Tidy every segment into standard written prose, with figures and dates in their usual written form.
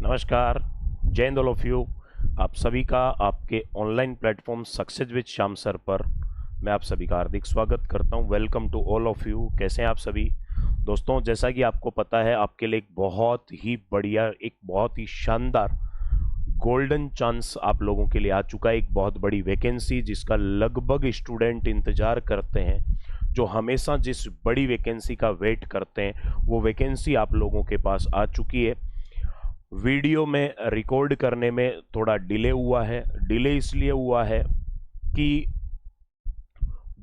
नमस्कार, जय Hind all of you. आप सभी का आपके online platform success with Shyam sir पर मैं आप सभी का हार्दिक स्वागत करता हूं। Welcome to all of you. कैसे हैं आप सभी दोस्तों? जैसा कि आपको पता है, आपके लिए एक बहुत ही बढ़िया, एक बहुत ही शानदार गोल्डन चांस आप लोगों के लिए आ चुका है। एक बहुत बड़ी वैकेंसी जिसका लगभग स्टूडेंट इंतजार करते हैं, जो हमेशा जिस बड़ी वैकेंसी का वेट करते हैं, वो वैकेंसी आप लोगों के पास आ चुकी है। वीडियो में रिकॉर्ड करने में थोड़ा डिले हुआ है। डिले इसलिए हुआ है कि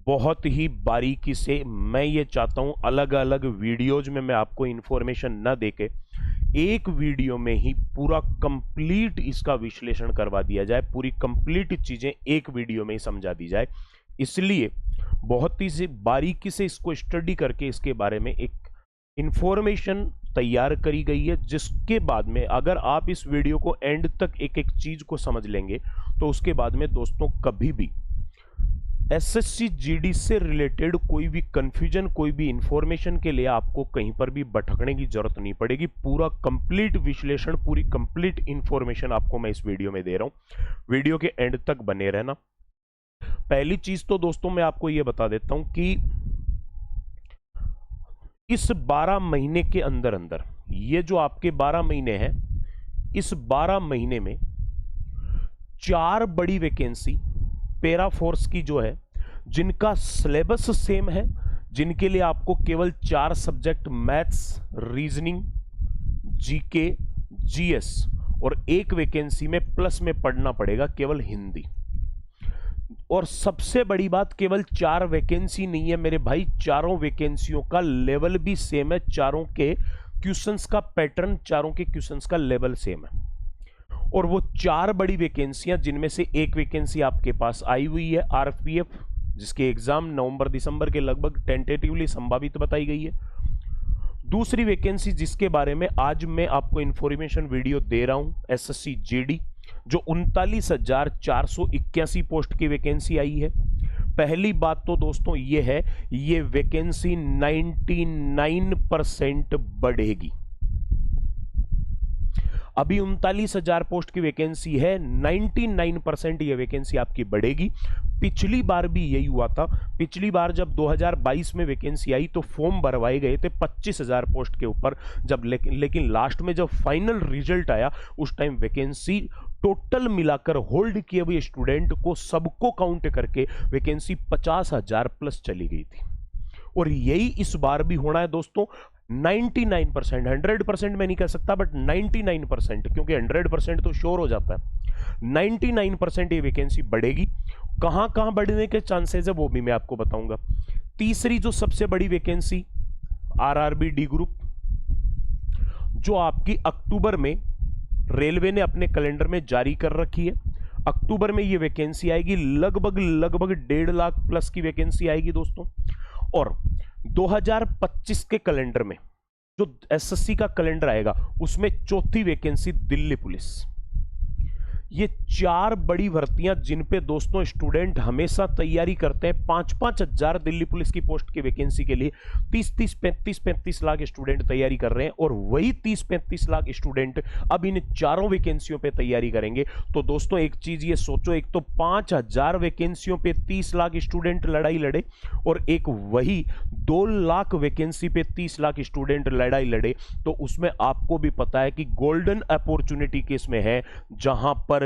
बहुत ही बारीकी से मैं ये चाहता हूं अलग अलग वीडियोज में मैं आपको इंफॉर्मेशन न देके एक वीडियो में ही पूरा कंप्लीट इसका विश्लेषण करवा दिया जाए, पूरी कंप्लीट चीजें एक वीडियो में ही समझा दी जाए। इसलिए बहुत ही से बारीकी से इसको स्टडी करके इसके बारे में एक इंफॉर्मेशन तैयार करी गई है, जिसके बाद में अगर आप इस वीडियो को एंड तक एक एक चीज को समझ लेंगे तो उसके बाद में दोस्तों कभी भी एसएससी जीडी से रिलेटेड कोई भी कंफ्यूजन, कोई भी इंफॉर्मेशन के लिए आपको कहीं पर भी भटकने की जरूरत नहीं पड़ेगी। पूरा कंप्लीट विश्लेषण, पूरी कंप्लीट इंफॉर्मेशन आपको मैं इस वीडियो में दे रहा हूं। वीडियो के एंड तक बने रहना। पहली चीज तो दोस्तों मैं आपको यह बता देता हूं कि इस 12 महीने के अंदर अंदर, ये जो आपके 12 महीने हैं, इस 12 महीने में 4 बड़ी वैकेंसी पैरा फोर्स की जो है, जिनका सिलेबस सेम है, जिनके लिए आपको केवल 4 subject maths, reasoning, GK, GS और एक वैकेंसी में प्लस में पढ़ना पड़ेगा केवल हिंदी। और सबसे बड़ी बात, केवल 4 वैकेंसी नहीं है मेरे भाई, चारों वैकेंसियों का लेवल भी सेम है। चारों के क्वेश्चंस का पैटर्न, चारों के क्वेश्चंस का लेवल सेम है। और वो 4 बड़ी वैकेंसियां, जिनमें से एक वैकेंसी आपके पास आई हुई है आरपीएफ, जिसके एग्जाम नवंबर दिसंबर के लगभग टेंटेटिवली संभावित बताई गई है। दूसरी वैकेंसी जिसके बारे में आज मैं आपको इंफॉर्मेशन वीडियो दे रहा हूं, एसएससी जीडी, जो 39,481 पोस्ट की वैकेंसी आई है। पहली बात तो दोस्तों ये है, ये वैकेंसी 99% बढ़ेगी। अभी 39,000 पोस्ट की वैकेंसी है, 99% ये वैकेंसी आपकी बढ़ेगी। पिछली बार भी यही हुआ था। पिछली बार जब 2022 में वैकेंसी आई तो फॉर्म भरवाए गए थे 25,000 पोस्ट के ऊपर, जब लेकिन लास्ट में जब फाइनल रिजल्ट आया उस टाइम वैकेंसी टोटल मिलाकर होल्ड किए हुए स्टूडेंट को सबको काउंट करके वैकेंसी 50,000 प्लस चली गई थी। और यही इस बार भी होना है दोस्तों। 99%, 100% मैं नहीं कह सकता, बट 99%, क्योंकि 100% तो श्योर हो जाता है, 99% ये वैकेंसी बढ़ेगी। कहां कहां बढ़ने के चांसेस है वो भी मैं आपको बताऊंगा। तीसरी जो सबसे बड़ी वैकेंसी, आरआरबी डी ग्रुप, जो आपकी अक्टूबर में रेलवे ने अपने कैलेंडर में जारी कर रखी है। अक्टूबर में ये वैकेंसी आएगी, लगभग 1.5 लाख प्लस की वैकेंसी आएगी दोस्तों। और 2025 के कैलेंडर में जो एसएससी का कैलेंडर आएगा, उसमें चौथी वैकेंसी दिल्ली पुलिस। ये 4 बड़ी भर्तियां जिन पे दोस्तों स्टूडेंट हमेशा तैयारी करते हैं। 5-5 हजार दिल्ली पुलिस की पोस्ट की वैकेंसी के लिए 30-30, 35-35 लाख स्टूडेंट तैयारी कर रहे हैं। और वही 30-35 लाख स्टूडेंट अब इन चारों वैकेंसियों पे तैयारी करेंगे। तो दोस्तों एक चीज ये सोचो, एक तो 5,000 वैकेंसियों पे 30 लाख स्टूडेंट लड़ाई लड़े, और एक वही 2 लाख वैकेंसी पे 30 लाख स्टूडेंट लड़ाई लड़े, तो उसमें आपको भी पता है कि गोल्डन अपॉर्चुनिटी किसमें है, जहां पर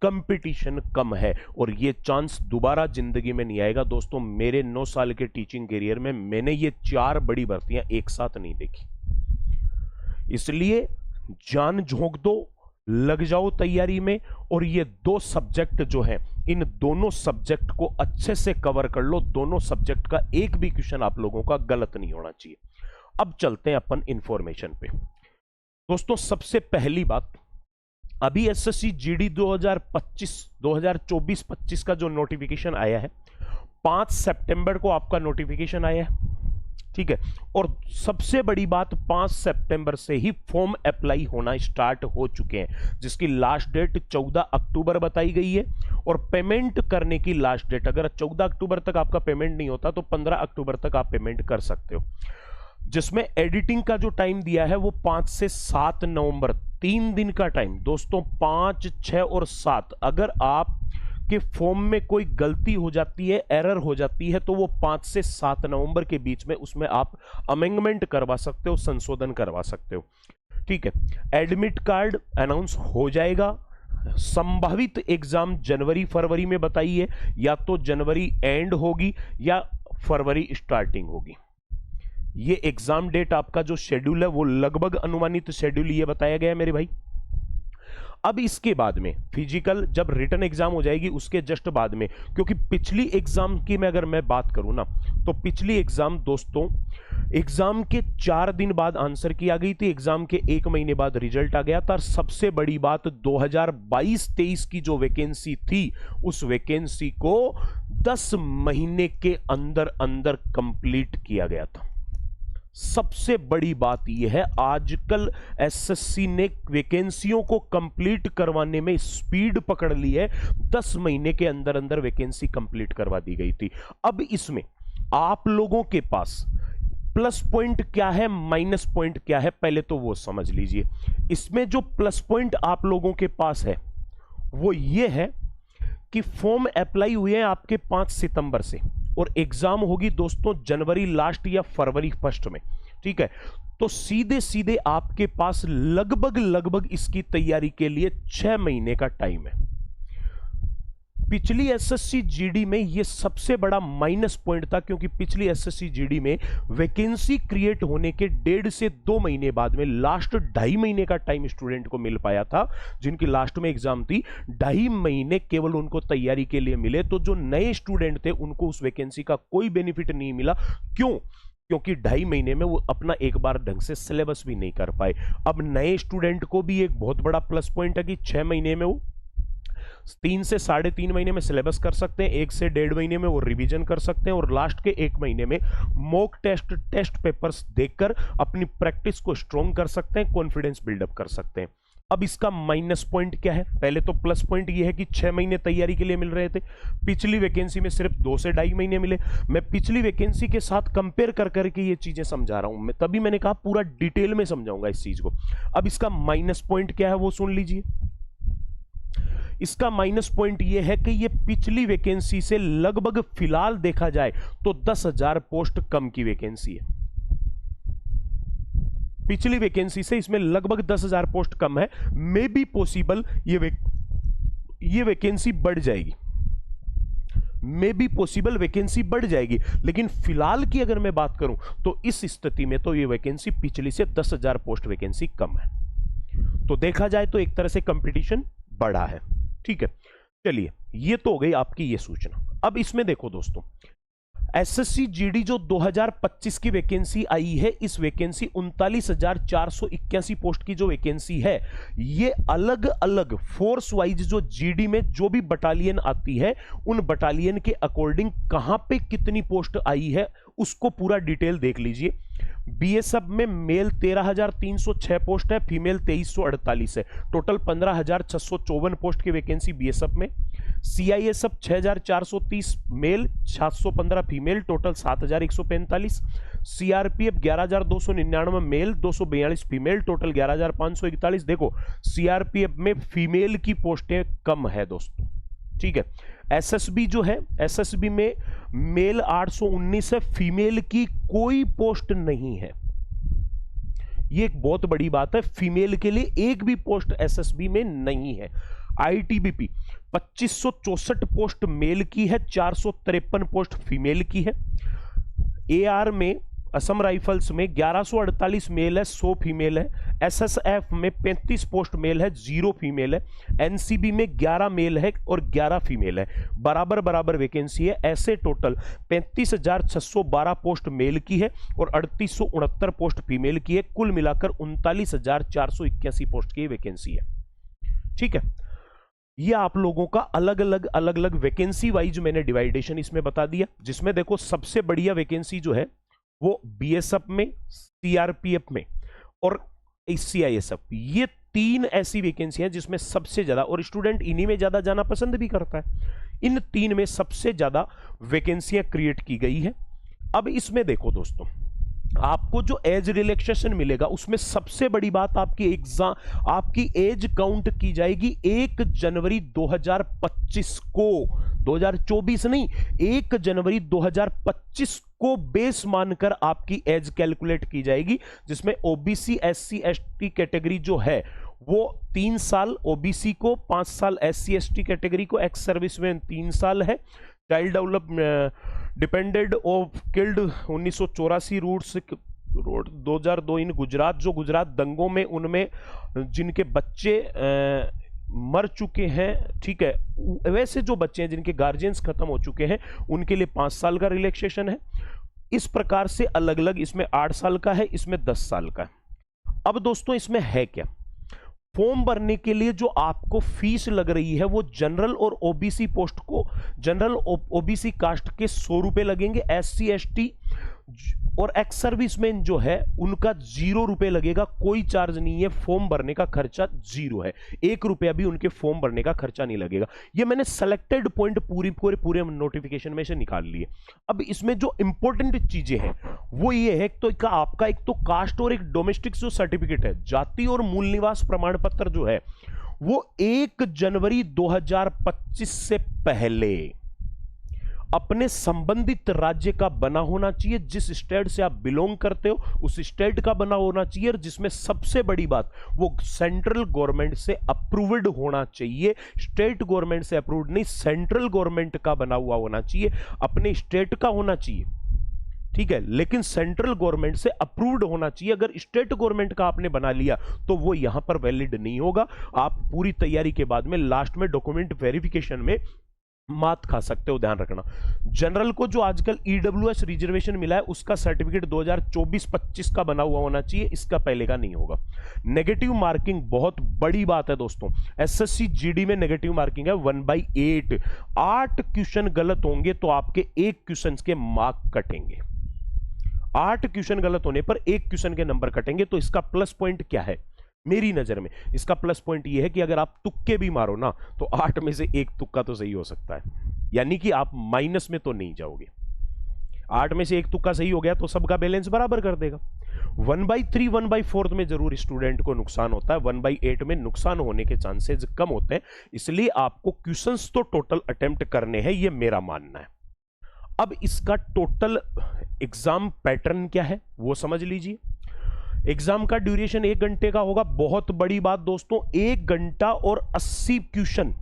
कंपटीशन कम है। और ये चांस दोबारा जिंदगी में नहीं आएगा दोस्तों। मेरे 9 साल के टीचिंग करियर में मैंने ये 4 बड़ी भर्तियां एक साथ नहीं देखी। इसलिए जान झोंक दो, लग जाओ तैयारी में, और ये 2 सब्जेक्ट जो हैं, इन दोनों सब्जेक्ट को अच्छे से कवर कर लो। दोनों सब्जेक्ट का एक भी क्वेश्चन आप लोगों का गलत नहीं होना चाहिए। अब चलते हैं अपन इंफॉर्मेशन पे दोस्तों। सबसे पहली बात, अभी एसएससी जीडी 2024-25 का जो नोटिफिकेशन आया है, 5 सितंबर को आपका नोटिफिकेशन आया है, ठीक है। और सबसे बड़ी बात, 5 सितंबर से ही फॉर्म अप्लाई होना स्टार्ट हो चुके हैं, जिसकी लास्ट डेट 14 अक्टूबर बताई गई है। और पेमेंट करने की लास्ट डेट, अगर 14 अक्टूबर तक आपका पेमेंट नहीं होता तो 15 अक्टूबर तक आप पेमेंट कर सकते हो। जिसमें एडिटिंग का जो टाइम दिया है वो 5 से 7 नवंबर 3 दिन का टाइम दोस्तों, 5, 6 और 7। अगर आप के फॉर्म में कोई गलती हो जाती है, एरर हो जाती है, तो वो 5 से 7 नवंबर के बीच में उसमें आप अमेंडमेंट करवा सकते हो, संशोधन करवा सकते हो। ठीक है, एडमिट कार्ड अनाउंस हो जाएगा। संभावित एग्जाम जनवरी फरवरी में बताइए, या तो जनवरी एंड होगी या फरवरी स्टार्टिंग होगी। ये एग्जाम डेट आपका जो शेड्यूल है वो लगभग अनुमानित शेड्यूल ये बताया गया है मेरे भाई। अब इसके बाद में फिजिकल, जब रिटन एग्जाम हो जाएगी उसके जस्ट बाद में, क्योंकि पिछली एग्जाम की मैं अगर मैं बात करूं ना, तो पिछली एग्जाम दोस्तों, एग्जाम के 4 दिन बाद आंसर की आ गई थी, एग्जाम के 1 महीने बाद रिजल्ट आ गया था। सबसे बड़ी बात 2022-23 की जो वैकेंसी थी, उस वैकेंसी को 10 महीने के अंदर अंदर कंप्लीट किया गया था। सबसे बड़ी बात यह है, आजकल एसएससी ने वैकेंसियों को कंप्लीट करवाने में स्पीड पकड़ ली है। 10 महीने के अंदर अंदर वैकेंसी कंप्लीट करवा दी गई थी। अब इसमें आप लोगों के पास प्लस पॉइंट क्या है, माइनस पॉइंट क्या है, पहले तो वो समझ लीजिए। इसमें जो प्लस पॉइंट आप लोगों के पास है वो ये है कि फॉर्म अप्लाई हुए हैं आपके 5 सितंबर से, और एग्जाम होगी दोस्तों जनवरी लास्ट या फरवरी फर्स्ट में। ठीक है, तो सीधे सीधे आपके पास लगभग इसकी तैयारी के लिए 6 महीने का टाइम है। पिछली एसएससी जीडी में यह सबसे बड़ा माइनस पॉइंट था, क्योंकि पिछली एसएससी जीडी में वैकेंसी क्रिएट होने के 1.5 से 2 महीने बाद में लास्ट 2.5 महीने का टाइम स्टूडेंट को मिल पाया था। जिनकी लास्ट में एग्जाम थी, 2.5 महीने केवल उनको तैयारी के लिए मिले। तो जो नए स्टूडेंट थे उनको उस वैकेंसी का कोई बेनिफिट नहीं मिला। क्यों? क्योंकि 2.5 महीने में वो अपना एक बार ढंग से सिलेबस भी नहीं कर पाए। अब नए स्टूडेंट को भी एक बहुत बड़ा प्लस पॉइंट है कि 6 महीने में वो 3 से 3.5 महीने में सिलेबस कर सकते हैं, 1 से 1.5 महीने में वो रिवीजन कर सकते हैं, और लास्ट के 1 महीने में मॉक टेस्ट पेपर्स देखकर अपनी प्रैक्टिस को स्ट्रॉन्ग कर सकते हैं, कॉन्फिडेंस बिल्डअप कर सकते हैं। अब इसका माइनस पॉइंट क्या है? पहले तो प्लस पॉइंट ये है कि 6 महीने तैयारी के लिए मिल रहे थे, पिछली वैकेंसी में सिर्फ 2 से 2.5 महीने मिले। मैं पिछली वैकेंसी के साथ कंपेयर कर करके ये चीजें समझा रहा हूं, मैं तभी मैंने कहा पूरा डिटेल में समझाऊंगा इस चीज को। अब इसका माइनस पॉइंट क्या है वो सुन लीजिए। इसका माइनस पॉइंट यह है कि यह पिछली वैकेंसी से लगभग फिलहाल देखा जाए तो 10,000 पोस्ट कम की वैकेंसी है। पिछली वैकेंसी से इसमें लगभग 10,000 पोस्ट कम है। मे बी पॉसिबल ये वैकेंसी बढ़ जाएगी, मे बी पॉसिबल वैकेंसी बढ़ जाएगी, लेकिन फिलहाल की अगर मैं बात करूं तो इस स्थिति में तो ये वैकेंसी पिछली से 10,000 पोस्ट वैकेंसी कम है। तो देखा जाए तो एक तरह से कंपटीशन बढ़ा है। ठीक है, चलिए ये तो हो गई आपकी ये सूचना। अब इसमें देखो दोस्तों, एसएससी जीडी जो 2025 की वैकेंसी आई है, इस वैकेंसी 39,481 पोस्ट की जो वैकेंसी है, ये अलग अलग फोर्स वाइज जो जीडी में जो भी बटालियन आती है, उन बटालियन के अकॉर्डिंग कहां पे कितनी पोस्ट आई है उसको पूरा डिटेल देख लीजिए। बीएसएफ में मेल 13,306 पोस्ट है, फीमेल 2,348 है, टोटल 15,654 पोस्ट की वैकेंसी बीएसएफ में। CISF 6,430 male, 715 female, total 7,145। CRPF 11,299 male, 242 female, total 11,541। देखो सीआरपीएफ में फीमेल की पोस्टें कम है दोस्तों। ठीक है, एसएसबी जो है, एसएसबी में मेल 819 है, फीमेल की कोई पोस्ट नहीं है। ये एक बहुत बड़ी बात है, फीमेल के लिए एक भी पोस्ट एसएसबी में नहीं है। आईटीबीपी 2564 पोस्ट मेल की है, 453 पोस्ट फीमेल की है। एआर में, असम राइफल्स में 1148 मेल है, 100 फीमेल है। एसएसएफ में 35 पोस्ट मेल है, 0 फीमेल है। एनसीबी में 11 मेल है और 11 फीमेल है, बराबर बराबर वैकेंसी है। ऐसे टोटल 35,612 पोस्ट मेल की है और 3,869 पोस्ट फीमेल की है। कुल मिलाकर 39,481 पोस्ट की वैकेंसी है। ठीक है, ये आप लोगों का अलग अलग वैकेंसी वाइज मैंने डिवाइडेशन इसमें बता दिया, जिसमें देखो सबसे बढ़िया वैकेंसी जो है वो बीएसएफ में, सीआरपीएफ में और सीआईएसएफ, ये 3 ऐसी वैकेंसी हैं जिसमें सबसे ज्यादा, और स्टूडेंट इन्हीं में ज्यादा जाना पसंद भी करता है, इन 3 में सबसे ज्यादा वैकेंसियां क्रिएट की गई है। अब इसमें देखो दोस्तों, आपको जो एज रिलैक्सेशन मिलेगा उसमें सबसे बड़ी बात आपकी एज काउंट की जाएगी 1 जनवरी 2025 को, 2024 नहीं, 1 जनवरी 2025 को बेस मानकर आपकी एज कैलकुलेट की जाएगी, जिसमें ओबीसी एससी एसटी कैटेगरी जो है वो 3 साल, ओबीसी को 5 साल, एससी एसटी कैटेगरी को एक्स सर्विस में 3 साल है। Child develop dependent of killed 1984 riots 2002 in Gujarat, जो गुजरात दंगों में उनमें जिनके बच्चे मर चुके हैं, ठीक है, वैसे जो बच्चे हैं जिनके गार्जियंस खत्म हो चुके हैं उनके लिए 5 साल का रिलैक्सेशन है। इस प्रकार से अलग अलग, इसमें 8 साल का है, इसमें 10 साल का है। अब दोस्तों इसमें है क्या, फॉर्म भरने के लिए जो आपको फीस लग रही है वो जनरल और ओबीसी पोस्ट को, जनरल ओबीसी कास्ट के 100 रुपए लगेंगे, एससी एसटी और एक्स सर्विसमैन जो है उनका 0 रुपए लगेगा, कोई चार्ज नहीं है, फॉर्म भरने का खर्चा 0 है, 1 रुपया भी उनके फॉर्म भरने का खर्चा नहीं लगेगा। ये मैंने सेलेक्टेड पॉइंट पूरे नोटिफिकेशन में से निकाल लिए। अब इसमें जो इंपॉर्टेंट चीजें हैं वो ये है, तो आपका एक तो कास्ट और एक डोमेस्टिक जो सर्टिफिकेट है, जाति और मूल निवास प्रमाण पत्र जो है वो 1 जनवरी 2025 से पहले अपने संबंधित राज्य का बना होना चाहिए। जिस स्टेट से आप बिलोंग करते हो उस स्टेट का बना होना चाहिए, और जिसमें सबसे बड़ी बात वो सेंट्रल गवर्नमेंट से अप्रूव्ड होना चाहिए। स्टेट गवर्नमेंट से अप्रूव्ड नहीं, सेंट्रल गवर्नमेंट का बना हुआ होना चाहिए, अपने स्टेट का होना चाहिए, ठीक है, लेकिन सेंट्रल गवर्नमेंट से अप्रूव्ड होना चाहिए। अगर स्टेट गवर्नमेंट का आपने बना लिया तो वो यहां पर वैलिड नहीं होगा। आप पूरी तैयारी के बाद में लास्ट में डॉक्यूमेंट वेरिफिकेशन में मात खा सकते हो, ध्यान रखना। जनरल को जो आजकल ईडब्ल्यूएस रिजर्वेशन मिला है उसका सर्टिफिकेट 2024-25 का बना हुआ होना चाहिए, इसका पहले का नहीं होगा। नेगेटिव मार्किंग बहुत बड़ी बात है दोस्तों, एसएससी जीडी में नेगेटिव मार्किंग है 1/8। 8 क्वेश्चन गलत होंगे तो आपके 1 क्वेश्चन के मार्क कटेंगे, 8 क्वेश्चन गलत होने पर 1 क्वेश्चन के नंबर कटेंगे। तो इसका प्लस पॉइंट क्या है मेरी नजर में, इसका प्लस पॉइंट यह है कि अगर आप तुक्के भी मारो ना तो 8 में से 1 तुक्का तो सही हो सकता है, यानी कि आप माइनस में तो नहीं जाओगे। 8 में से 1 तुक्का सही हो गया तो सबका बैलेंस बराबर कर देगा। 1/3 1/4 में जरूर स्टूडेंट को नुकसान होता है, 1/8 में नुकसान होने के चांसेस कम होते हैं, इसलिए आपको क्वेश्चंस तो टोटल अटेम्प्ट करने हैं, यह मेरा मानना है। अब इसका टोटल एग्जाम पैटर्न क्या है वो समझ लीजिए। एग्जाम का ड्यूरेशन 1 घंटे का होगा। बहुत बड़ी बात दोस्तों, 1 घंटा और 80 क्वेश्चन।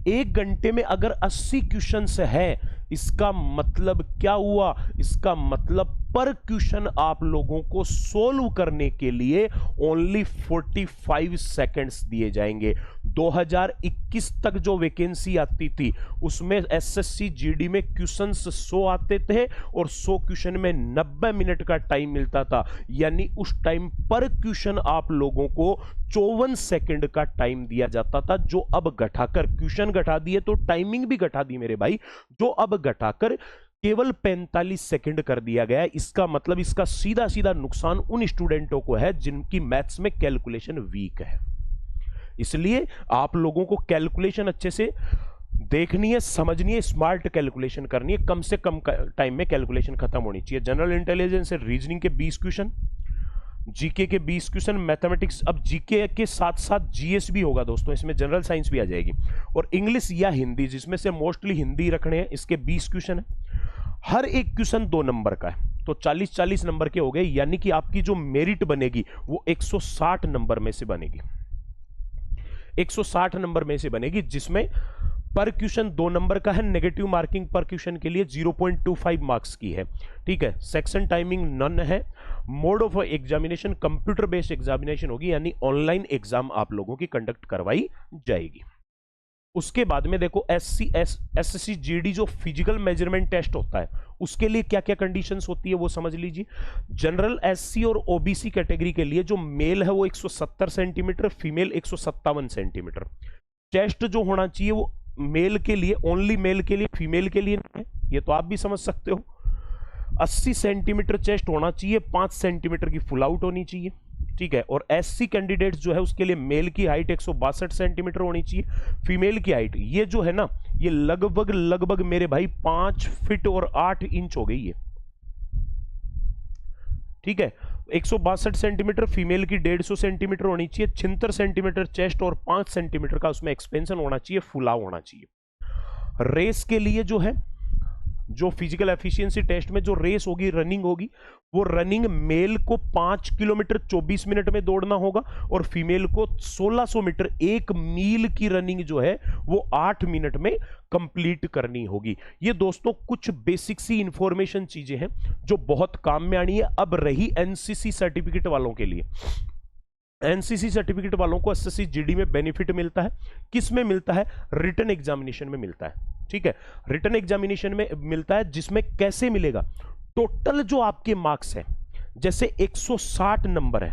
1 घंटे में अगर 80 क्वेश्चन है, इसका मतलब क्या हुआ, इसका मतलब पर क्वेश्चन आप लोगों को सोल्व करने के लिए ओनली 45 सेकेंड्स दिए जाएंगे। 2021 तक जो वैकेंसी आती थी उसमें एसएससी जीडी में क्वेश्चंस 100 आते थे और 100 क्वेश्चन में 90 मिनट का टाइम मिलता था, यानी उस टाइम पर क्वेश्चन आप लोगों को 54 सेकंड का टाइम दिया जाता था, जो अब घटाकर, क्वेश्चन घटा दिए तो टाइमिंग भी घटा दी मेरे भाई, जो अब घटाकर केवल 45 सेकंड कर दिया गया है। इसका मतलब इसका सीधा सीधा नुकसान उन स्टूडेंटों को है जिनकी मैथ्स में कैलकुलेशन वीक है। इसलिए आप लोगों को कैलकुलेशन अच्छे से देखनी है, समझनी है, स्मार्ट कैलकुलेशन करनी है, कम से कम टाइम में कैलकुलेशन खत्म होनी चाहिए। जनरल इंटेलिजेंस और रीजनिंग के 20 क्वेश्चन, जीके के 20 क्वेश्चन, मैथमेटिक्स, अब जीके के साथ साथ जीएस भी होगा दोस्तों, इसमें जनरल साइंस भी आ जाएगी, और इंग्लिश या हिंदी, जिसमें से मोस्टली हिंदी रखने हैं, इसके 20 क्वेश्चन है। हर एक क्वेश्चन 2 नंबर का है, तो 40-40 नंबर के हो गए, यानी कि आपकी जो मेरिट बनेगी वो 160 नंबर में से बनेगी, 160 नंबर में से बनेगी, जिसमें पर क्वेश्चन 2 नंबर का है। नेगेटिव मार्किंग पर क्वेश्चन के लिए 0.25 मार्क्स की है, ठीक है। सेक्शन टाइमिंग नन है। Mode of examination computer based examination होगी, यानी ऑनलाइन एग्जाम आप लोगों की कंडक्ट करवाई जाएगी। उसके बाद में देखो एसएससी जीडी जो फिजिकल मेजरमेंट टेस्ट होता है उसके लिए क्या क्या कंडीशंस होती है वो समझ लीजिए। जनरल एससी और ओबीसी कैटेगरी के लिए जो मेल है वो 170 सेंटीमीटर, फीमेल 157 सेंटीमीटर। चेस्ट जो होना चाहिए वो मेल के लिए, ओनली मेल के लिए, फीमेल के लिए नहीं है, ये तो आप भी समझ सकते हो। 80 सेंटीमीटर चेस्ट होना चाहिए, 5 सेंटीमीटर की फुल आउट होनी चाहिए, ठीक है। और एससी कैंडिडेट्स जो है उसके लिए मेल की हाइट 162 सेंटीमीटर होनी चाहिए, फीमेल की हाइट ये जो है ना ये लगभग मेरे भाई 5 फीट और 8 इंच हो गई है। ठीक है, 162 सेंटीमीटर, फीमेल की 150 सेंटीमीटर होनी चाहिए, 76 सेंटीमीटर चेस्ट और 5 सेंटीमीटर का उसमें एक्सपेंशन होना चाहिए, फुलाव होना चाहिए। रेस के लिए जो है, जो फिजिकल एफिशिएंसी टेस्ट में जो रेस होगी, रनिंग होगी, वो रनिंग मेल को 5 किलोमीटर 24 मिनट में दौड़ना होगा और फीमेल को 1600 मीटर, 1 मील की रनिंग जो है वो 8 मिनट में कंप्लीट करनी होगी। ये दोस्तों कुछ बेसिक सी इंफॉर्मेशन चीजें हैं जो बहुत काम में आनी है। अब रही एनसीसी सर्टिफिकेट वालों के लिए, एनसीसी सर्टिफिकेट वालों को एसएससी जीडी में बेनिफिट मिलता है। किस में मिलता है? रिटन एग्जामिनेशन में मिलता है। ठीक है, रिटन एग्जामिनेशन में मिलता है, जिसमें कैसे मिलेगा? टोटल जो आपके मार्क्स है, जैसे 160 नंबर है,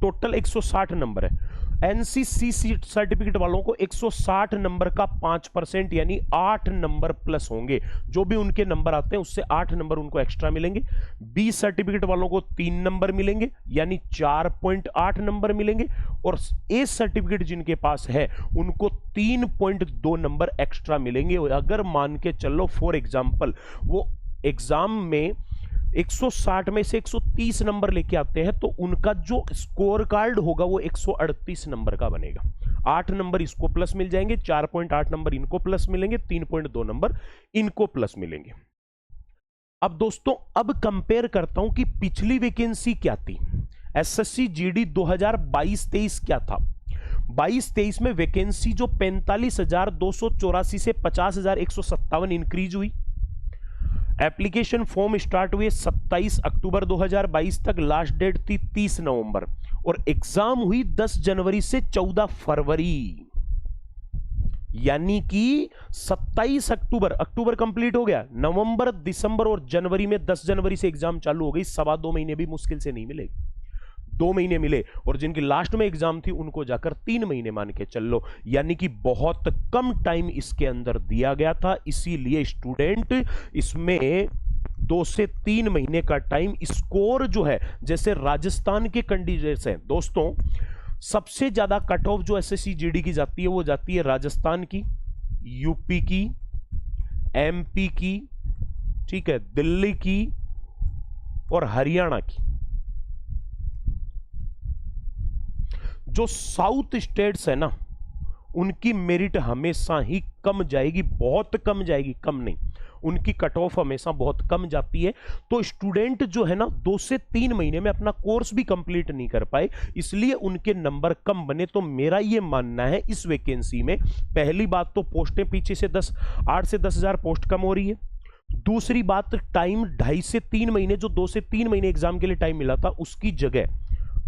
टोटल 160 नंबर है, एनसीसी सर्टिफिकेट वालों को 160 नंबर का 5% यानी 8 नंबर प्लस होंगे। जो भी उनके नंबर आते हैं उससे 8 नंबर उनको एक्स्ट्रा मिलेंगे। बी सर्टिफिकेट वालों को 3 नंबर मिलेंगे यानी 4.8 नंबर मिलेंगे, और ए सर्टिफिकेट जिनके पास है उनको 3.2 नंबर एक्स्ट्रा मिलेंगे। अगर मान के चलो फॉर एग्जाम्पल वो एग्जाम में 160 में से 130 नंबर लेके आते हैं, तो उनका जो स्कोर कार्ड होगा वो 138 नंबर का बनेगा। 8 नंबर इसको प्लस मिल जाएंगे, 4.8 नंबर इनको प्लस मिलेंगे, 3.2 नंबर इनको प्लस मिलेंगे। अब दोस्तों, अब कंपेयर करता हूं कि पिछली वैकेंसी क्या थी। एसएससी जीडी 2022-23 क्या था? 22-23 में वैकेंसी जो 45,284 से 50,157 इंक्रीज हुई। एप्लीकेशन फॉर्म स्टार्ट हुए 27 अक्टूबर 2022 तक, लास्ट डेट थी 30 नवंबर, और एग्जाम हुई 10 जनवरी से 14 फरवरी, यानी कि 27 अक्टूबर कंप्लीट हो गया, नवंबर, दिसंबर और जनवरी में 10 जनवरी से एग्जाम चालू हो गई। 2.25 महीने भी मुश्किल से नहीं मिले, 2 महीने मिले, और जिनकी लास्ट में एग्जाम थी उनको जाकर 3 महीने मान के चल लो, यानी कि बहुत कम टाइम इसके अंदर दिया गया था। इसीलिए स्टूडेंट इसमें 2 से 3 महीने का टाइम, स्कोर जो है जैसे राजस्थान के कैंडिडेट्स हैं दोस्तों, सबसे ज्यादा कट ऑफ जो एसएससी जीडी की जाती है वो जाती है राजस्थान की, यूपी की, एमपी की, ठीक है, दिल्ली की और हरियाणा की। जो साउथ स्टेट्स है ना, उनकी मेरिट हमेशा ही कम जाएगी, बहुत कम जाएगी, कम नहीं, उनकी कट ऑफ हमेशा बहुत कम जाती है। तो स्टूडेंट जो है ना 2 से 3 महीने में अपना कोर्स भी कंप्लीट नहीं कर पाए, इसलिए उनके नंबर कम बने। तो मेरा ये मानना है इस वैकेंसी में, पहली बात तो पोस्टें पीछे से 8 से 10,000 पोस्ट कम हो रही है। दूसरी बात, टाइम 2.5 से 3 महीने, जो 2 से 3 महीने एग्जाम के लिए टाइम मिला था उसकी जगह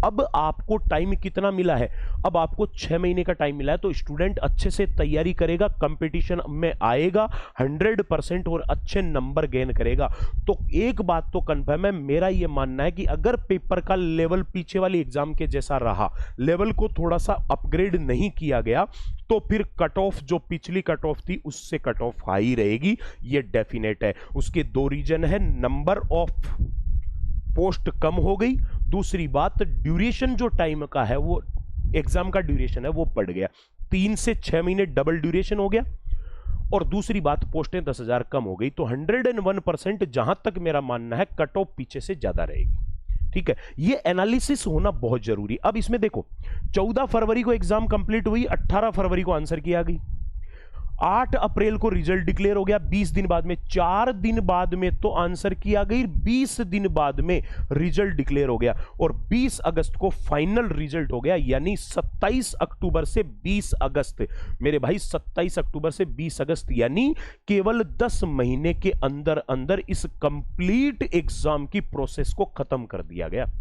अब आपको टाइम कितना मिला है? अब आपको 6 महीने का टाइम मिला है। तो स्टूडेंट अच्छे से तैयारी करेगा, कंपटीशन में आएगा 100% और अच्छे नंबर गेन करेगा। तो एक बात तो कंफर्म है, मेरा यह मानना है कि अगर पेपर का लेवल पीछे वाली एग्जाम के जैसा रहा, लेवल को थोड़ा सा अपग्रेड नहीं किया गया, तो फिर कट ऑफ जो पिछली कट ऑफ थी उससे कट ऑफ हाई रहेगी, ये डेफिनेट है। उसके 2 रीजन है, नंबर ऑफ पोस्ट कम हो गई, दूसरी बात ड्यूरेशन जो टाइम का है, वो एग्जाम का ड्यूरेशन है वो बढ़ गया, 3 से 6 महीने डबल ड्यूरेशन हो गया, और दूसरी बात पोस्टें 10,000 कम हो गई। तो 101% जहां तक मेरा मानना है कट ऑफ पीछे से ज्यादा रहेगी। ठीक है, ये एनालिसिस होना बहुत जरूरी। अब इसमें देखो, 14 फरवरी को एग्जाम कंप्लीट हुई, 18 फरवरी को आंसर की आ गई, 8 अप्रैल को रिजल्ट डिक्लेयर हो गया, 20 दिन बाद में, 4 दिन बाद में तो आंसर की आ गई, 20 दिन बाद में रिजल्ट डिक्लेयर हो गया, और 20 अगस्त को फाइनल रिजल्ट हो गया। यानी 27 अक्टूबर से 20 अगस्त, मेरे भाई 27 अक्टूबर से 20 अगस्त, यानी केवल 10 महीने के अंदर अंदर इस कंप्लीट एग्जाम की प्रोसेस को खत्म कर दिया गया।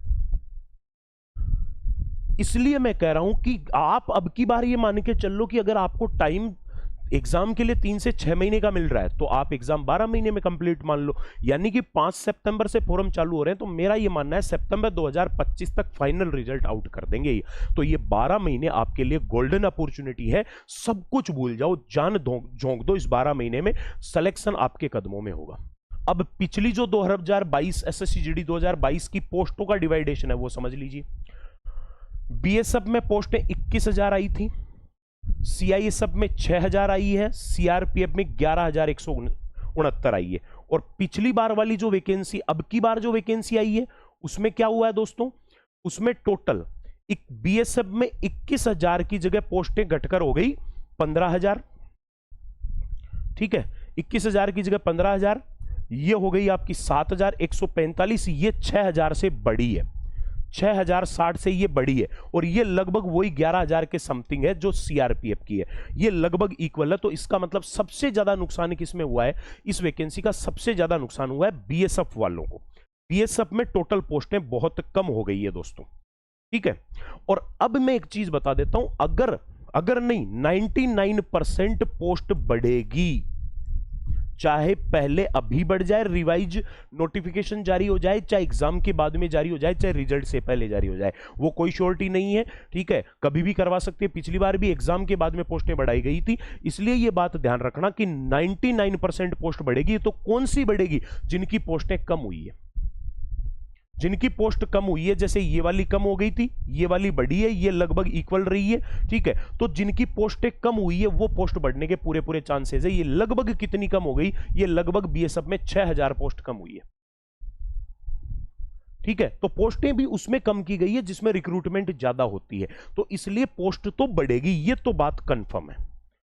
इसलिए मैं कह रहा हूं कि आप अब की बार ये मान के चल लो कि अगर आपको टाइम एग्जाम के लिए 3 से 6 महीने का मिल रहा है, तो आप एग्जाम 12 महीने में कंप्लीट मान लो, यानी कि 5 सितंबर से फॉर्म चालू हो रहे हैं। तो मेरा ये मानना है सितंबर 2025 तक फाइनल रिजल्ट आउट कर देंगे। तो ये 12 महीने आपके लिए गोल्डन अपॉर्चुनिटी है, सब कुछ भूल जाओ, जान झोंक दो, इस 12 महीने में सिलेक्शन आपके कदमों में होगा। अब पिछली जो 2022 एसएससी जीडी 2022 की पोस्टों का डिवाइडेशन है वो समझ लीजिए। बीएसएफ में पोस्टें 21,000 आई थी, सीआईएसएफ में 6,000 आई है, सीआरपीएफ में 11,169 आई है, और पिछली बार वाली जो वैकेंसी, अब की बार जो वैकेंसी आई है उसमें क्या हुआ है दोस्तों, उसमें टोटल बीएसएफ में 21,000 की जगह पोस्टें घटकर हो गई 15,000। ठीक है, 21,000 की जगह 15,000, ये हो गई आपकी 7,145। ये 6,000 से बड़ी है, 6,060 से ये बड़ी है, और ये लगभग वही 11,000 के समथिंग है जो सीआरपीएफ की है, ये लगभग इक्वल है। तो इसका मतलब सबसे ज्यादा नुकसान किसमें हुआ है, इस वैकेंसी का सबसे ज्यादा नुकसान हुआ है बीएसएफ वालों को। बीएसएफ में टोटल पोस्टें बहुत कम हो गई है दोस्तों। ठीक है, और अब मैं एक चीज बता देता हूं, अगर नहीं 99% पोस्ट बढ़ेगी, चाहे पहले अभी बढ़ जाए, रिवाइज नोटिफिकेशन जारी हो जाए, चाहे एग्जाम के बाद में जारी हो जाए, चाहे रिजल्ट से पहले जारी हो जाए, वो कोई श्योरिटी नहीं है। ठीक है, कभी भी करवा सकते हैं। पिछली बार भी एग्जाम के बाद में पोस्टें बढ़ाई गई थी, इसलिए ये बात ध्यान रखना कि 99% पोस्ट बढ़ेगी। तो कौन सी बढ़ेगी, जिनकी पोस्टें कम हुई है, जिनकी पोस्ट कम हुई है, जैसे ये वाली कम हो गई थी, ये वाली बढ़ी है, ये लगभग इक्वल रही है। ठीक है, तो जिनकी पोस्टें कम हुई है वो पोस्ट बढ़ने के पूरे पूरे चांसेस है। ये लगभग कितनी कम हो गई, ये लगभग बीएसएफ में 6,000 पोस्ट कम हुई है। ठीक है, तो पोस्टें भी उसमें कम की गई है जिसमें रिक्रूटमेंट ज्यादा होती है, तो इसलिए पोस्ट तो बढ़ेगी, ये तो बात कंफर्म है,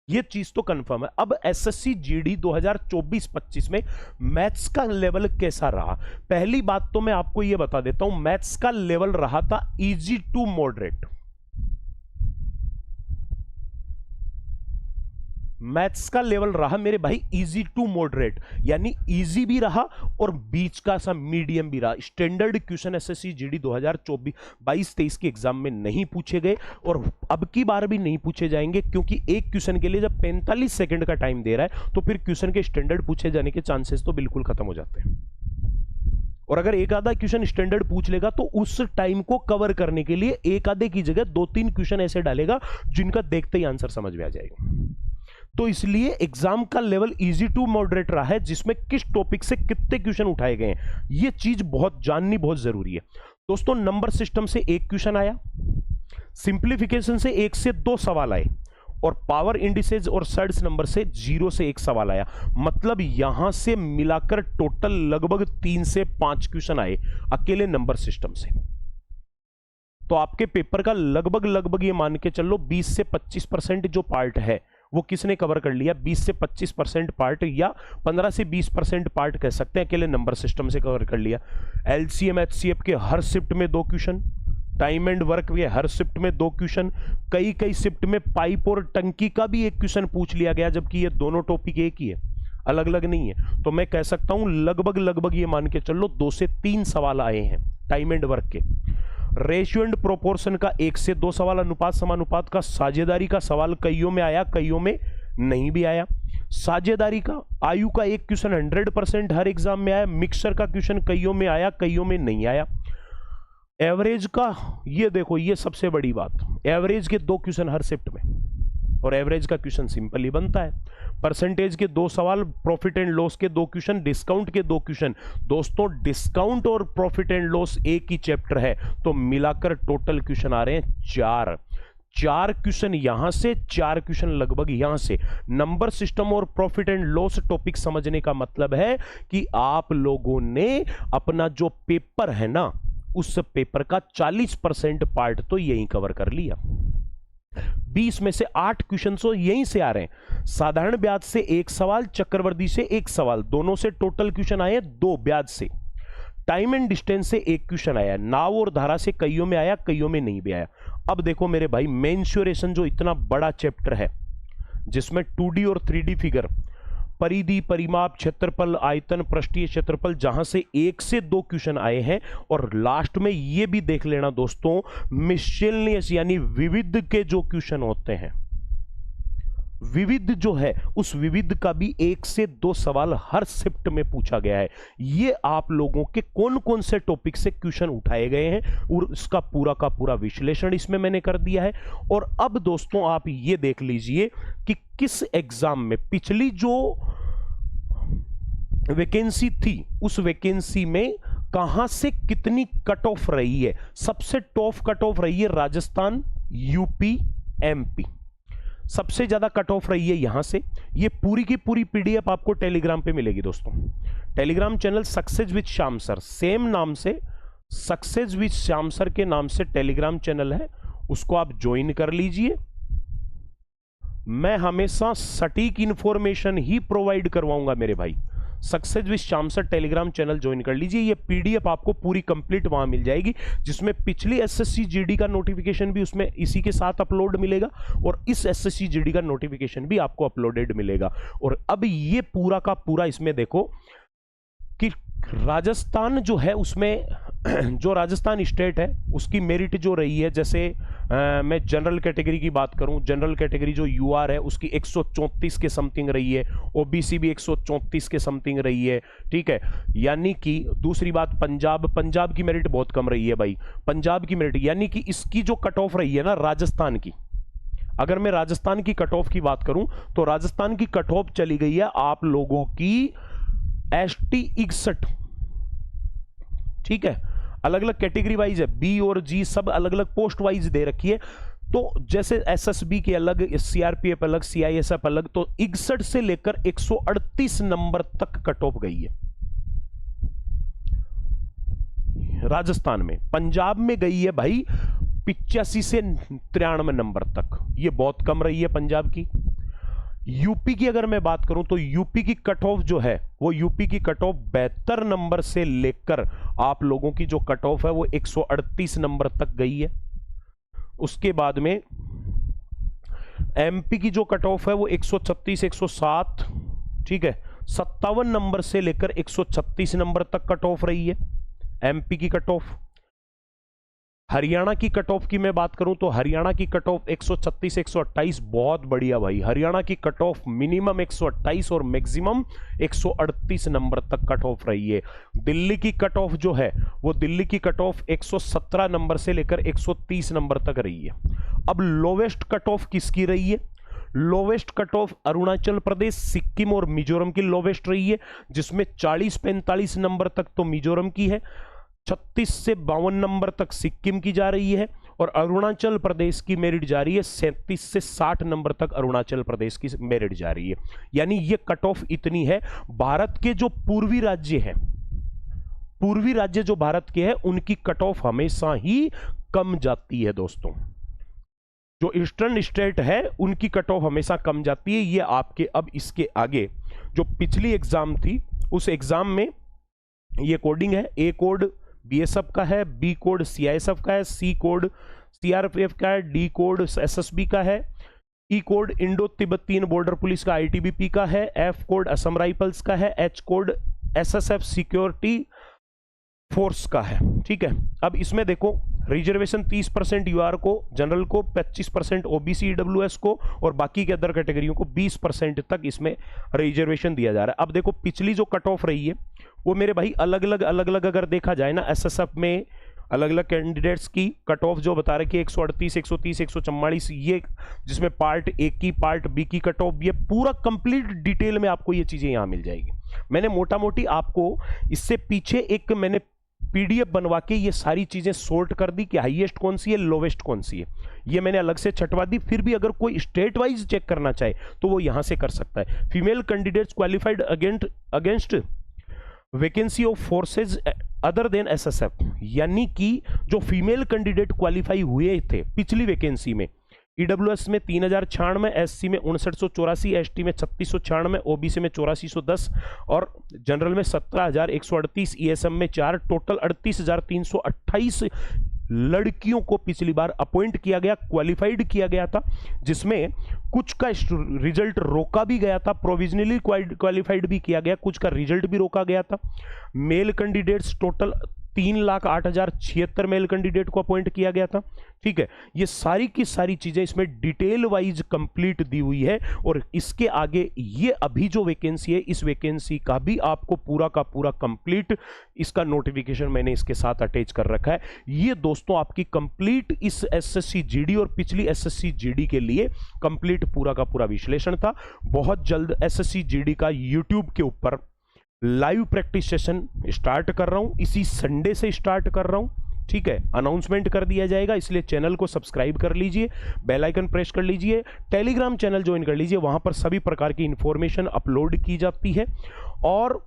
ये चीज तो कंफर्म है। अब एसएससी जीडी 2024-25 में मैथ्स का लेवल कैसा रहा, पहली बात तो मैं आपको यह बता देता हूं, मैथ्स का लेवल रहा था इजी टू मॉडरेट। मैथ्स का लेवल रहा मेरे भाई इजी टू मॉडरेट, यानी इजी भी रहा और बीच का सा मीडियम भी रहा। स्टैंडर्ड क्वेश्चन एसएससी जीडी 2024-22-23 के एग्जाम में नहीं पूछे गए और अब की बार भी नहीं पूछे जाएंगे, क्योंकि एक क्वेश्चन के लिए जब 45 सेकंड का टाइम दे रहा है तो फिर क्वेश्चन के स्टैंडर्ड पूछे जाने के चांसेस तो बिल्कुल खत्म हो जाते हैं। और अगर एक आधा क्वेश्चन स्टैंडर्ड पूछ लेगा तो उस टाइम को कवर करने के लिए एक आधे की जगह 2-3 क्वेश्चन ऐसे डालेगा जिनका देखते ही आंसर समझ में आ जाएगा। तो इसलिए एग्जाम का लेवल इजी टू मॉडरेट रहा है, जिसमें किस टॉपिक से कितने क्वेश्चन उठाए गए हैं ये चीज जाननी बहुत जरूरी है दोस्तों। नंबर सिस्टम से एक क्वेश्चन आया, सिंप्लीफिकेशन से 1 से 2 सवाल आए, और पावर इंडिसेज और सर्ड्स नंबर से 0 से 1 सवाल आया। मतलब यहां से मिलाकर टोटल लगभग 3 से 5 क्वेश्चन आए अकेले नंबर सिस्टम से। तो आपके पेपर का लगभग ये मान के चलो 20 से 25% जो पार्ट है वो किसने कवर कर लिया, 20 से 25% पार्ट या 15 से 20% पार्ट कह सकते हैं, अकेले नंबर सिस्टम से कवर कर लिया। एलसीएम एचसीएफ के हर शिफ्ट में 2 क्वेश्चन, टाइम एंड वर्क के हर शिफ्ट में 2 क्वेश्चन, कई शिफ्ट में पाइप और टंकी का भी 1 क्वेश्चन पूछ लिया गया, जबकि ये दोनों टॉपिक एक ही है, अलग अलग नहीं है। तो मैं कह सकता हूं लगभग ये मान के चलो 2 से 3 सवाल आए हैं टाइम एंड वर्क के। रेशियो एंड प्रोपोर्शन का 1 से 2 सवाल, अनुपात समानुपात का, साझेदारी का सवाल कईयों में आया, कईयों में नहीं भी आया। साझेदारी का आयु का 1 क्वेश्चन 100% हर एग्जाम में आया, मिक्सचर का क्वेश्चन कईयों में आया, कईयों में नहीं आया। एवरेज का ये देखो, ये सबसे बड़ी बात, एवरेज के 2 क्वेश्चन हर शिफ्ट में, और एवरेज का क्वेश्चन सिंपल ही बनता है। परसेंटेज के 2 सवाल, प्रॉफिट एंड लॉस के 2 क्वेश्चन, डिस्काउंट के 2 क्वेश्चन। दोस्तों डिस्काउंट और प्रॉफिट एंड लॉस एक ही चैप्टर है, तो मिलाकर टोटल क्वेश्चन आ रहे हैं 4 क्वेश्चन यहां से, 4 क्वेश्चन लगभग यहां से। नंबर सिस्टम और प्रॉफिट एंड लॉस टॉपिक समझने का मतलब है कि आप लोगों ने अपना जो पेपर है ना, उस पेपर का 40% पार्ट तो यहीं कवर कर लिया। 20 में से 8 क्वेश्चन तो यहीं से आ रहे हैं। साधारण ब्याज से 1 सवाल, चक्रवर्ती से 1 सवाल, दोनों से टोटल क्वेश्चन आए 2 ब्याज से। टाइम एंड डिस्टेंस से 1 क्वेश्चन आया, नाव और धारा से कईयों में आया, कईयों में नहीं भी आया। अब देखो मेरे भाई, मेंसुरेशन जो इतना बड़ा चैप्टर है, जिसमें 2D और 3D फिगर, परिधि, परिमाप, क्षेत्रफल, आयतन, पृष्ठीय क्षेत्रफल, जहां से 1 से 2 क्वेश्चन आए हैं। और लास्ट में ये भी देख लेना दोस्तों, मिसलेनियस यानी विविध के जो क्वेश्चन होते हैं, विविध जो है उस विविध का भी 1 से 2 सवाल हर शिफ्ट में पूछा गया है। ये आप लोगों के कौन कौन से टॉपिक से क्वेश्चन उठाए गए हैं और उसका पूरा का पूरा विश्लेषण इसमें मैंने कर दिया है। और अब दोस्तों आप ये देख लीजिए कि किस एग्जाम में पिछली जो वैकेंसी थी, उस वैकेंसी में कहां से कितनी कट ऑफ रही है। सबसे टॉप कट ऑफ रही है राजस्थान, यूपी, एमपी, सबसे ज्यादा कट ऑफ रही है यहां से। ये पूरी की पूरी पीडीएफ आपको टेलीग्राम पे मिलेगी दोस्तों। Telegram channel success with Shyam sir, same नाम से सक्सेस विद श्याम सर के नाम से टेलीग्राम चैनल है, उसको आप ज्वाइन कर लीजिए। मैं हमेशा सटीक इंफॉर्मेशन ही प्रोवाइड करवाऊंगा मेरे भाई। Success with Shyam sir Telegram channel join कर लीजिए। ये पीडीएफ आपको पूरी कंप्लीट वहां मिल जाएगी, जिसमें पिछली एसएससी जीडी का नोटिफिकेशन भी उसमें इसी के साथ अपलोड मिलेगा और इस एसएससी जीडी का नोटिफिकेशन भी आपको अपलोडेड मिलेगा। और अब ये पूरा का पूरा इसमें देखो कि राजस्थान जो है उसमें जो राजस्थान स्टेट है उसकी मेरिट जो रही है, जैसे मैं जनरल कैटेगरी की बात करूं, जनरल कैटेगरी जो यूआर है उसकी 134 के समथिंग रही है, ओबीसी भी 134 के समथिंग रही है, ठीक है। यानी कि दूसरी बात, पंजाब की मेरिट बहुत कम रही है भाई, पंजाब की मेरिट, यानी कि इसकी जो कट ऑफ रही है ना राजस्थान की, अगर मैं राजस्थान की कट ऑफ की बात करूं तो राजस्थान की कट ऑफ चली गई है आप लोगों की ST 61, ठीक है। अलग अलग कैटेगरी वाइज है, बी और जी सब अलग अलग पोस्ट वाइज दे रखी है। तो जैसे एसएसबी के अलग, सीआरपीएफ अलग, सीआईएसएफ अलग, तो 61 से लेकर 138 नंबर तक कट ऑफ गई है राजस्थान में। पंजाब में गई है भाई 85 से 93 नंबर तक, ये बहुत कम रही है पंजाब की। यूपी की अगर मैं बात करूं तो यूपी की कट ऑफ जो है वो यूपी की कट ऑफ 72 नंबर से लेकर आप लोगों की जो कट ऑफ है वो 138 नंबर तक गई है। उसके बाद में एमपी की जो कट ऑफ है वो 136 107, ठीक है, 57 नंबर से लेकर 136 नंबर तक कट ऑफ रही है एमपी की कट ऑफ। हरियाणा की कट ऑफ की मैं बात करूं तो हरियाणा की कट ऑफ 136 128, बहुत बढ़िया भाई। हरियाणा की कट ऑफ मिनिमम 128 और मैक्सिमम 138 नंबर तक कट ऑफ रही है। दिल्ली की कट ऑफ जो है वो दिल्ली की कट ऑफ 117 नंबर से लेकर 130 नंबर तक रही है। अब लोवेस्ट कट ऑफ किसकी रही है? Lowest cut off Arunachal Pradesh, Sikkim और मिजोरम की लोवेस्ट रही है, जिसमें 40-45 नंबर तक तो मिजोरम की है, 36 से 52 नंबर तक सिक्किम की जा रही है और अरुणाचल प्रदेश की मेरिट जा रही है 37 से 60 नंबर तक अरुणाचल प्रदेश की मेरिट जा रही है। यानी ये कट ऑफ इतनी है। भारत के जो पूर्वी राज्य हैं, पूर्वी राज्य जो भारत के हैं उनकी कट ऑफ हमेशा ही कम जाती है दोस्तों। जो ईस्टर्न स्टेट है उनकी कट ऑफ हमेशा कम जाती है। ये आपके अब इसके आगे जो पिछली एग्जाम थी उस एग्जाम में ये कोडिंग है। ए कोड बीएसएफ का है, बी कोड सीआईएसएफ का है, सी कोड सीआरपीएफ का है, डी कोड एसएसबी का है, E code Indo Tibetan Border Police का आईटीबीपी का है, एफ कोड असम राइफल्स का है, H code SSF security force का है, ठीक है। अब इसमें देखो रिजर्वेशन 30% यूआर को, जनरल को 25%, ओबीसी ईडब्ल्यूएस को और बाकी के अदर कैटेगरियों को 20% तक इसमें रिजर्वेशन दिया जा रहा है। अब देखो पिछली जो कट ऑफ रही है वो मेरे भाई अलग अलग अगर देखा जाए ना, एसएसएफ में अलग अलग कैंडिडेट्स की कट ऑफ जो बता रहे कि 138 130 144, ये जिसमें पार्ट ए की पार्ट बी की कट ऑफ, ये पूरा कंप्लीट डिटेल में आपको ये चीजें यहां मिल जाएगी। मैंने मोटा मोटी आपको इससे पीछे एक मैंने पीडीएफ बनवा के ये सारी चीजें सोर्ट कर दी कि हाईएस्ट कौन सी है, लोवेस्ट कौन सी है, ये मैंने अलग से छटवा दी। फिर भी अगर कोई स्टेट वाइज चेक करना चाहे तो वो यहां से कर सकता है। Female candidates qualified against vacancy of forces other than SSF, यानी कि जो फीमेल कैंडिडेट क्वालिफाई हुए थे पिछली वैकेंसी में, ईडब्ल्यूएस में 3096, एससी में 5984, एसटी में 3696, ओबीसी में 8410 और जनरल में 17138, ईएसएम में 4, टोटल 38328 लड़कियों को पिछली बार अपॉइंट किया गया, क्वालिफाइड किया गया था, जिसमें कुछ का रिजल्ट रोका भी गया था, प्रोविजनली क्वालिफाइड भी किया गया, कुछ का रिजल्ट भी रोका गया था। Male candidates total 3,08,076 male candidate को अपॉइंट किया गया था, ठीक है। ये सारी की सारी चीजें इसमें डिटेल वाइज कंप्लीट दी हुई है और इसके आगे ये अभी जो वैकेंसी है इस वैकेंसी का भी आपको पूरा का पूरा कंप्लीट इसका नोटिफिकेशन मैंने इसके साथ अटैच कर रखा है। ये दोस्तों आपकी कंप्लीट इस एसएससी जीडी और पिछली एसएससी जीडी के लिए कंप्लीट पूरा का पूरा विश्लेषण था। बहुत जल्द एसएससी जीडी का यूट्यूब के ऊपर लाइव प्रैक्टिस सेशन स्टार्ट कर रहा हूं, इसी संडे से स्टार्ट कर रहा हूं, ठीक है। अनाउंसमेंट कर दिया जाएगा, इसलिए चैनल को सब्सक्राइब कर लीजिए, बेल आइकन प्रेस कर लीजिए, टेलीग्राम चैनल ज्वाइन कर लीजिए, वहां पर सभी प्रकार की इंफॉर्मेशन अपलोड की जाती है। और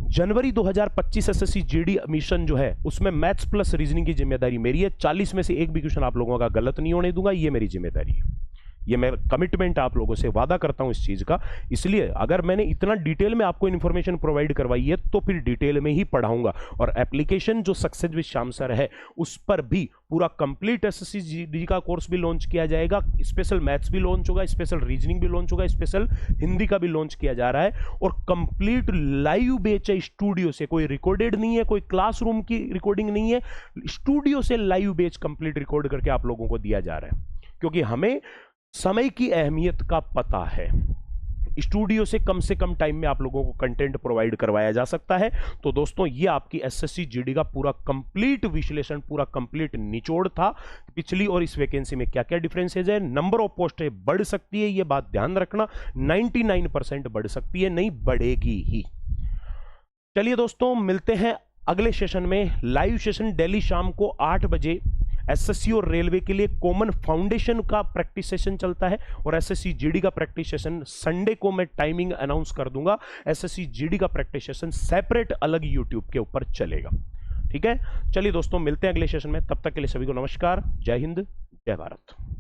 जनवरी 2025 एसएससी जीडी मिशन जो है उसमें मैथ्स प्लस रीजनिंग की जिम्मेदारी मेरी है। 40 में से एक भी क्वेश्चन आप लोगों का गलत नहीं होने दूंगा, ये मेरी जिम्मेदारी है, ये मैं कमिटमेंट आप लोगों से वादा करता हूं इस चीज का। इसलिए अगर मैंने इतना डिटेल में आपको इन्फॉर्मेशन प्रोवाइड करवाई है तो फिर डिटेल में ही पढ़ाऊंगा। और एप्लीकेशन जो सक्सेस विद श्याम सर है उस पर भी पूरा कंप्लीट एसएससी जीडी का कोर्स भी लॉन्च किया जाएगा, स्पेशल मैथ्स भी लॉन्च होगा, स्पेशल रीजनिंग भी लॉन्च होगा, स्पेशल हिंदी का भी लॉन्च किया जा रहा है। और कंप्लीट लाइव बैच है स्टूडियो से, कोई रिकॉर्डेड नहीं है, कोई क्लासरूम की रिकॉर्डिंग नहीं है, स्टूडियो से लाइव बैच कंप्लीट रिकॉर्ड करके आप लोगों को दिया जा रहा है। क्योंकि हमें समय की अहमियत का पता है, स्टूडियो से कम टाइम में आप लोगों को कंटेंट प्रोवाइड करवाया जा सकता है। तो दोस्तों ये आपकी एसएससी जीडी का पूरा कंप्लीट विश्लेषण, पूरा कंप्लीट निचोड़ था। पिछली और इस वैकेंसी में क्या क्या डिफरेंसेज है, नंबर ऑफ पोस्टें बढ़ सकती है, ये बात ध्यान रखना, 99% बढ़ सकती है, नहीं बढ़ेगी ही। चलिए दोस्तों मिलते हैं अगले सेशन में। लाइव सेशन डेली शाम को 8 बजे एसएससी और रेलवे के लिए कॉमन फाउंडेशन का प्रैक्टिस सेशन चलता है, और एसएससी जीडी का प्रैक्टिस सेशन संडे को मैं टाइमिंग अनाउंस कर दूंगा। एसएससी जीडी का प्रैक्टिस सेशन सेपरेट अलग यूट्यूब के ऊपर चलेगा। ठीक है, चलिए दोस्तों मिलते हैं अगले सेशन में, तब तक के लिए सभी को नमस्कार, जय हिंद, जय भारत।